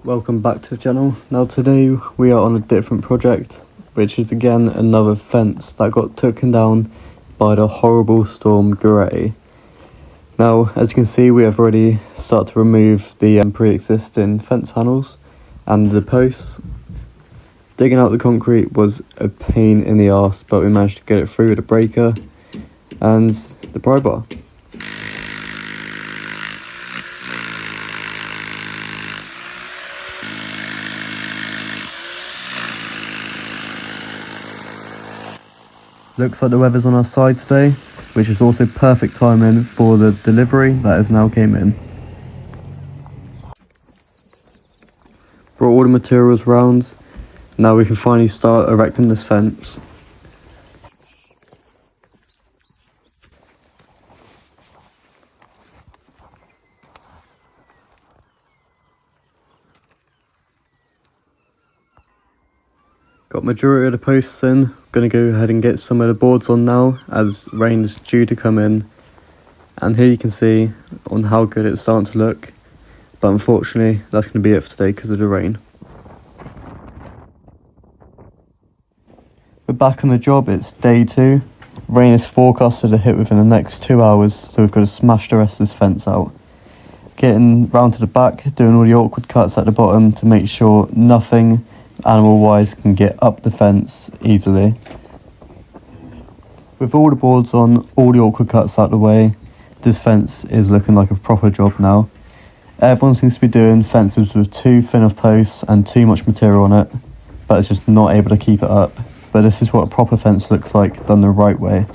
Welcome back to the channel. Now today we are on a different project, which is again another fence that got taken down by the horrible storm Gray. Now as you can see, we have already started to remove the pre-existing fence panels and the posts. Digging out the concrete was a pain in the arse, but we managed to get it through with a breaker and the pry bar. Looks like the weather's on our side today, which is also perfect timing for the delivery that has now came in. Brought all the materials round, now we can finally start erecting this fence. Got majority of the posts in. Gonna go ahead and get some of the boards on now as rain's due to come in. And here you can see on how good it's starting to look. But unfortunately that's going to be it for today because of the rain. We're back on the job, it's day 2. Rain is forecasted to hit within the next 2 hours, so we've got to smash the rest of this fence out. Getting round to the back, doing all the awkward cuts at the bottom to make sure nothing animal wise can get up the fence easily. With all the boards on, all the awkward cuts out the way, this fence is looking like a proper job now. Everyone seems to be doing fences with too thin of posts and too much material on it, but it's just not able to keep it up. But this is what a proper fence looks like done the right way.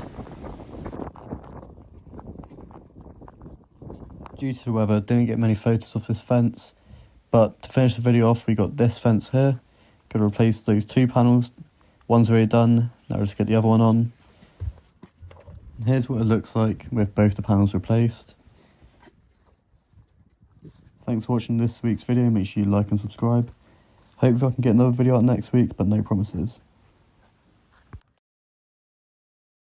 Due to the weather, didn't get many photos of this fence, but to finish the video off, we got this fence here. Got to replace those 2 panels. One's already done, now just get the other one on. And here's what it looks like with both the panels replaced. Thanks for watching this week's video, make sure you like and subscribe. Hopefully I can get another video out next week, but no promises.